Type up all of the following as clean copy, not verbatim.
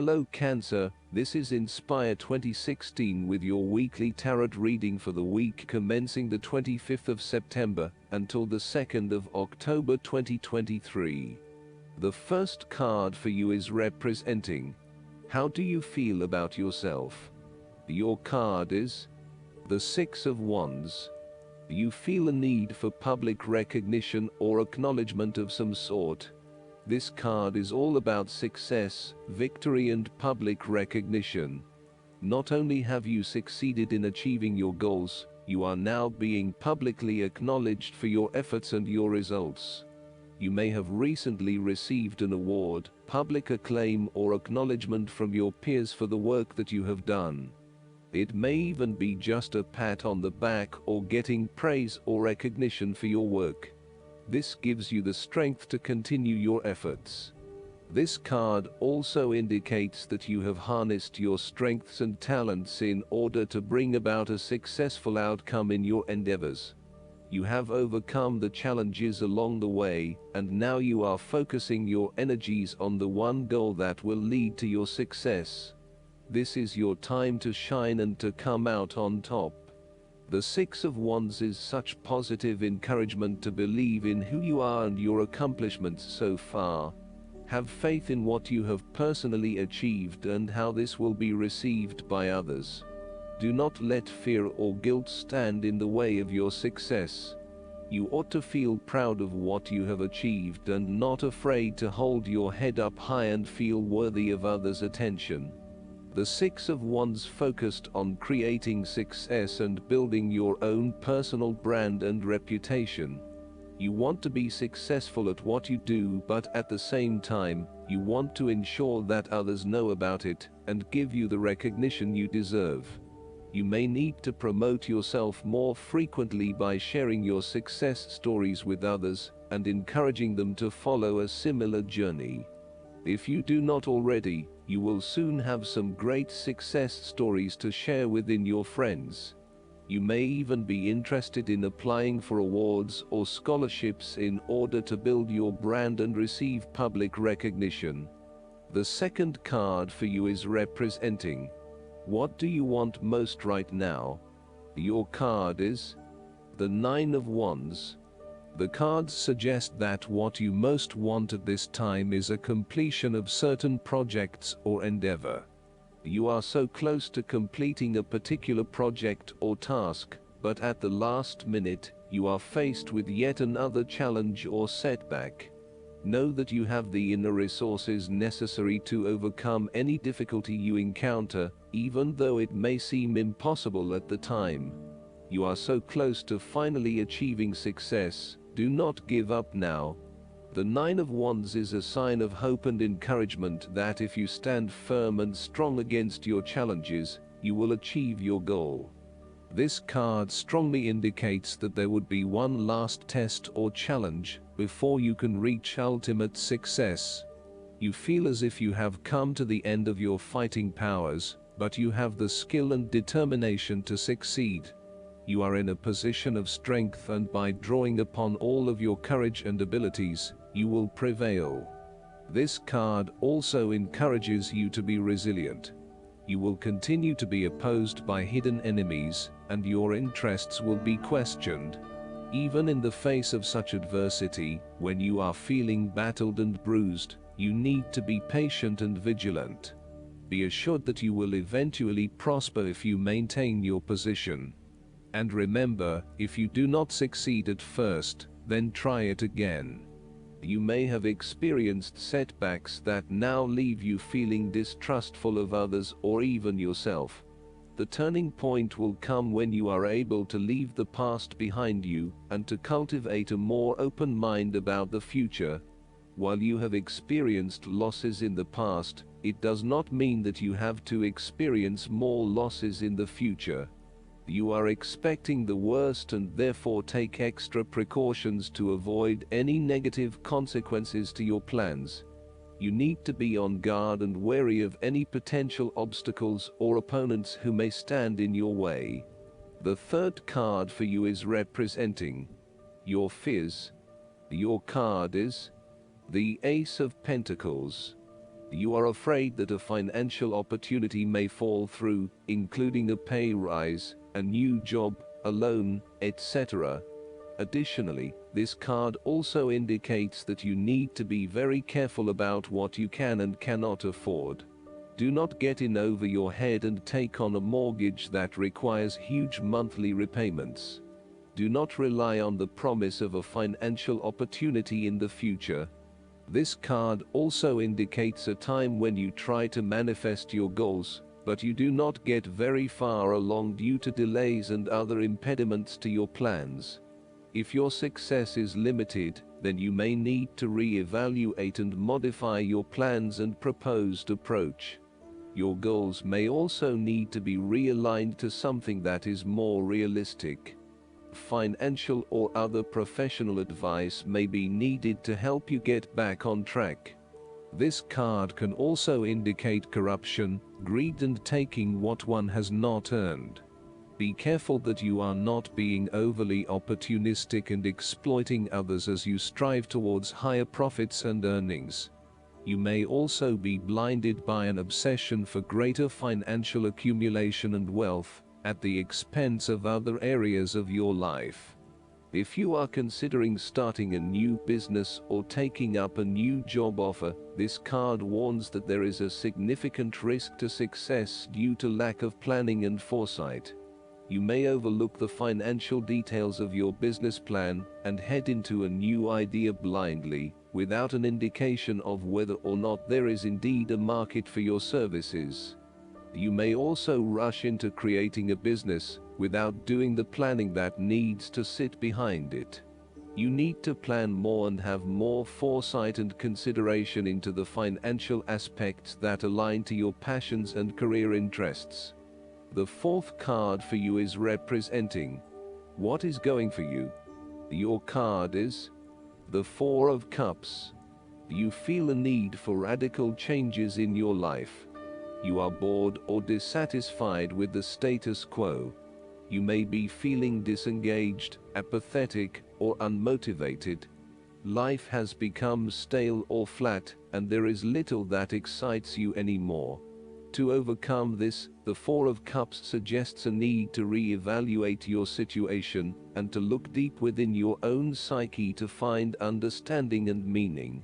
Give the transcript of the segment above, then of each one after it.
Hello Cancer, this is Inspire 2016 with your weekly tarot reading for the week commencing the 25th of September until the 2nd of October 2023. The first card for you is representing, how do you feel about yourself? Your card is the Six of Wands. You feel a need for public recognition or acknowledgement of some sort. This card is all about success, victory and public recognition. Not only have you succeeded in achieving your goals, you are now being publicly acknowledged for your efforts and your results. You may have recently received an award, public acclaim or acknowledgement from your peers for the work that you have done. It may even be just a pat on the back or getting praise or recognition for your work. This gives you the strength to continue your efforts. This card also indicates that you have harnessed your strengths and talents in order to bring about a successful outcome in your endeavors. You have overcome the challenges along the way, and now you are focusing your energies on the one goal that will lead to your success. This is your time to shine and to come out on top. The Six of Wands is such positive encouragement to believe in who you are and your accomplishments so far. Have faith in what you have personally achieved and how this will be received by others. Do not let fear or guilt stand in the way of your success. You ought to feel proud of what you have achieved and not afraid to hold your head up high and feel worthy of others' attention. The Six of Wands focused on creating success and building your own personal brand and reputation. You want to be successful at what you do, but at the same time, you want to ensure that others know about it and give you the recognition you deserve. You may need to promote yourself more frequently by sharing your success stories with others and encouraging them to follow a similar journey. If you do not already, you will soon have some great success stories to share within your friends. You may even be interested in applying for awards or scholarships in order to build your brand and receive public recognition. The second card for you is representing, what do you want most right now? Your card is the Nine of Wands. The cards suggest that what you most want at this time is a completion of certain projects or endeavor. You are so close to completing a particular project or task, but at the last minute, you are faced with yet another challenge or setback. Know that you have the inner resources necessary to overcome any difficulty you encounter, even though it may seem impossible at the time. You are so close to finally achieving success. Do not give up now. The Nine of Wands is a sign of hope and encouragement that if you stand firm and strong against your challenges, you will achieve your goal. This card strongly indicates that there would be one last test or challenge before you can reach ultimate success. You feel as if you have come to the end of your fighting powers, but you have the skill and determination to succeed. You are in a position of strength, and by drawing upon all of your courage and abilities, you will prevail. This card also encourages you to be resilient. You will continue to be opposed by hidden enemies, and your interests will be questioned. Even in the face of such adversity, when you are feeling battered and bruised, you need to be patient and vigilant. Be assured that you will eventually prosper if you maintain your position. And remember, if you do not succeed at first, then try it again. You may have experienced setbacks that now leave you feeling distrustful of others or even yourself. The turning point will come when you are able to leave the past behind you and to cultivate a more open mind about the future. While you have experienced losses in the past, it does not mean that you have to experience more losses in the future. You are expecting the worst and therefore take extra precautions to avoid any negative consequences to your plans. You need to be on guard and wary of any potential obstacles or opponents who may stand in your way. The third card for you is representing your fears. Your card is the Ace of Pentacles. You are afraid that a financial opportunity may fall through, including a pay rise, a new job, a loan, etc. Additionally, this card also indicates that you need to be very careful about what you can and cannot afford. Do not get in over your head and take on a mortgage that requires huge monthly repayments. Do not rely on the promise of a financial opportunity in the future. This card also indicates a time when you try to manifest your goals, but you do not get very far along due to delays and other impediments to your plans. If your success is limited, then you may need to re-evaluate and modify your plans and proposed approach. Your goals may also need to be realigned to something that is more realistic. Financial or other professional advice may be needed to help you get back on track. This card can also indicate corruption, greed, and taking what one has not earned. Be careful that you are not being overly opportunistic and exploiting others as you strive towards higher profits and earnings. You may also be blinded by an obsession for greater financial accumulation and wealth, at the expense of other areas of your life. If you are considering starting a new business or taking up a new job offer, this card warns that there is a significant risk to success due to lack of planning and foresight. You may overlook the financial details of your business plan and head into a new idea blindly, without an indication of whether or not there is indeed a market for your services. You may also rush into creating a business without doing the planning that needs to sit behind it. You need to plan more and have more foresight and consideration into the financial aspects that align to your passions and career interests. The fourth card for you is representing what is going for you. Your card is the Four of Cups. You feel a need for radical changes in your life. You are bored or dissatisfied with the status quo. You may be feeling disengaged, apathetic, or unmotivated. Life has become stale or flat, and there is little that excites you anymore. To overcome this, the Four of Cups suggests a need to re-evaluate your situation and to look deep within your own psyche to find understanding and meaning.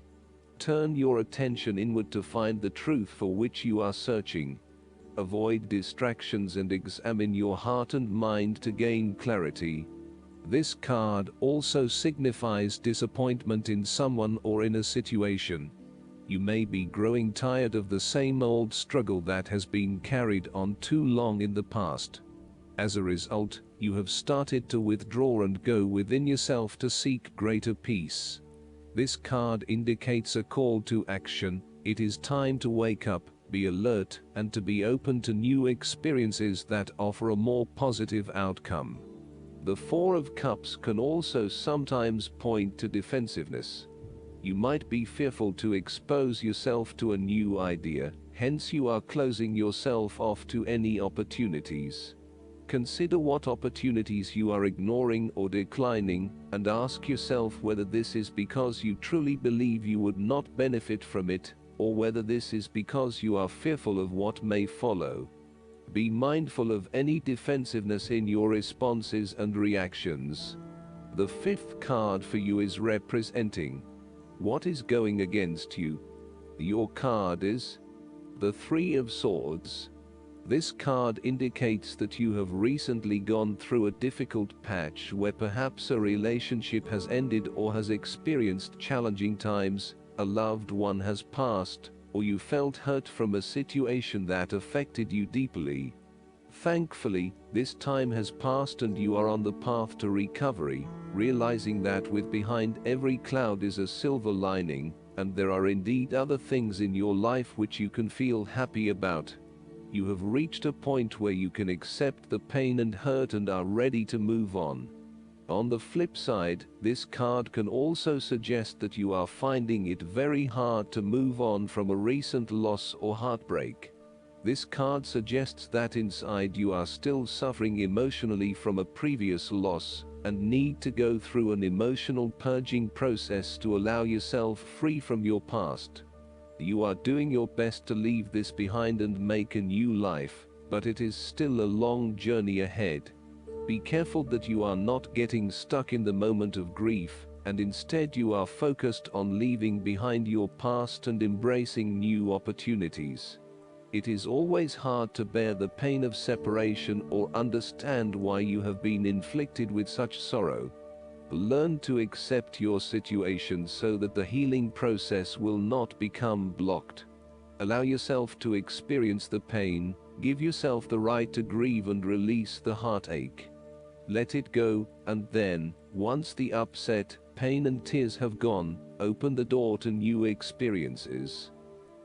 Turn your attention inward to find the truth for which you are searching. Avoid distractions and examine your heart and mind to gain clarity. This card also signifies disappointment in someone or in a situation. You may be growing tired of the same old struggle that has been carried on too long in the past. As a result, you have started to withdraw and go within yourself to seek greater peace. This card indicates a call to action. It is time to wake up, be alert, and to be open to new experiences that offer a more positive outcome. The Four of Cups can also sometimes point to defensiveness. You might be fearful to expose yourself to a new idea, hence you are closing yourself off to any opportunities. Consider what opportunities you are ignoring or declining, and ask yourself whether this is because you truly believe you would not benefit from it, or whether this is because you are fearful of what may follow. Be mindful of any defensiveness in your responses and reactions. The fifth card for you is representing what is going against you. Your card is the Three of Swords. This card indicates that you have recently gone through a difficult patch where perhaps a relationship has ended or has experienced challenging times, a loved one has passed, or you felt hurt from a situation that affected you deeply. Thankfully, this time has passed and you are on the path to recovery, realizing that with behind every cloud is a silver lining, and there are indeed other things in your life which you can feel happy about. You have reached a point where you can accept the pain and hurt and are ready to move on. On the flip side, this card can also suggest that you are finding it very hard to move on from a recent loss or heartbreak. This card suggests that inside you are still suffering emotionally from a previous loss, and need to go through an emotional purging process to allow yourself free from your past. You are doing your best to leave this behind and make a new life, but it is still a long journey ahead. Be careful that you are not getting stuck in the moment of grief, and instead you are focused on leaving behind your past and embracing new opportunities. It is always hard to bear the pain of separation or understand why you have been inflicted with such sorrow. Learn to accept your situation so that the healing process will not become blocked. Allow yourself to experience the pain, give yourself the right to grieve and release the heartache. Let it go, and then, once the upset, pain and tears have gone, open the door to new experiences.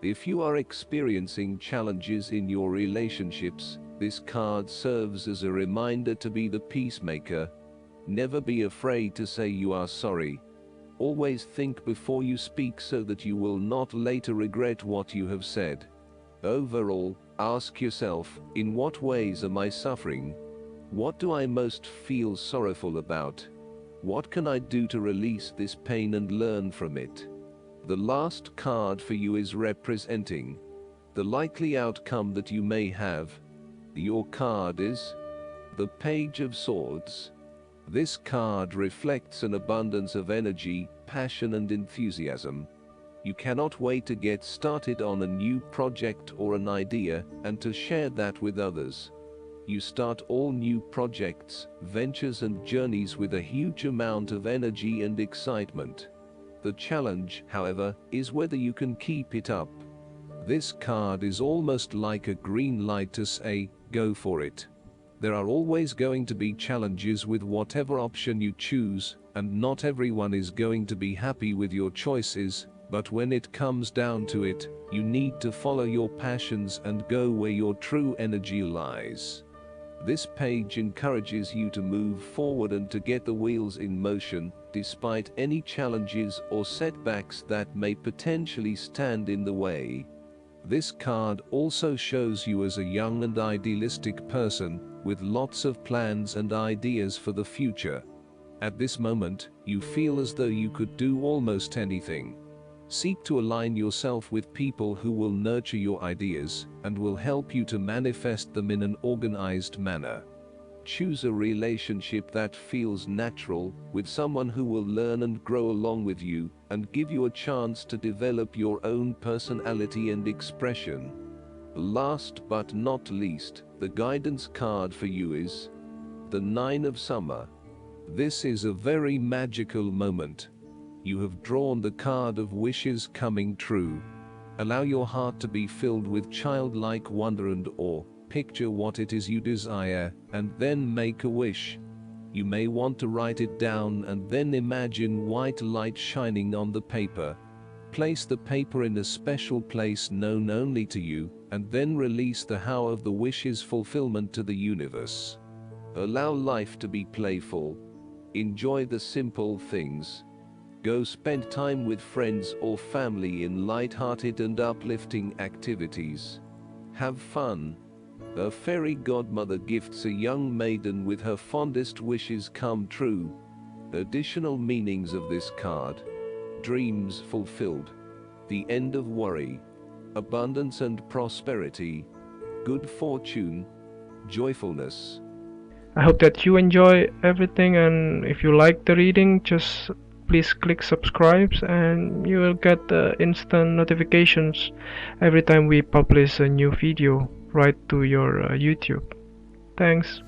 If you are experiencing challenges in your relationships, this card serves as a reminder to be the peacemaker. Never be afraid to say you are sorry. Always think before you speak so that you will not later regret what you have said. Overall, ask yourself, in what ways am I suffering? What do I most feel sorrowful about? What can I do to release this pain and learn from it? The last card for you is representing the likely outcome that you may have. Your card is the Page of Swords. This card reflects an abundance of energy, passion and enthusiasm. You cannot wait to get started on a new project or an idea and to share that with others. You start all new projects, ventures and journeys with a huge amount of energy and excitement. The challenge, however, is whether you can keep it up. This card is almost like a green light to say, go for it. There are always going to be challenges with whatever option you choose, and not everyone is going to be happy with your choices, but when it comes down to it, you need to follow your passions and go where your true energy lies. This page encourages you to move forward and to get the wheels in motion, despite any challenges or setbacks that may potentially stand in the way. This card also shows you as a young and idealistic person, with lots of plans and ideas for the future. At this moment, you feel as though you could do almost anything. Seek to align yourself with people who will nurture your ideas and will help you to manifest them in an organized manner. Choose a relationship that feels natural, with someone who will learn and grow along with you, and give you a chance to develop your own personality and expression. Last but not least, the guidance card for you is the Nine of Summer. This is a very magical moment. You have drawn the card of wishes coming true. Allow your heart to be filled with childlike wonder and awe. Picture what it is you desire, and then make a wish. You may want to write it down and then imagine white light shining on the paper. Place the paper in a special place known only to you, and then release the how of the wish's fulfillment to the universe. Allow life to be playful. Enjoy the simple things. Go spend time with friends or family in light-hearted and uplifting activities. Have fun. A fairy godmother gifts a young maiden with her fondest wishes come true. Additional meanings of this card: dreams fulfilled, the end of worry, abundance and prosperity, good fortune, joyfulness. I hope that you enjoy everything, and if you like the reading, just please click subscribe and you will get instant notifications every time we publish a new video right to your YouTube. Thanks.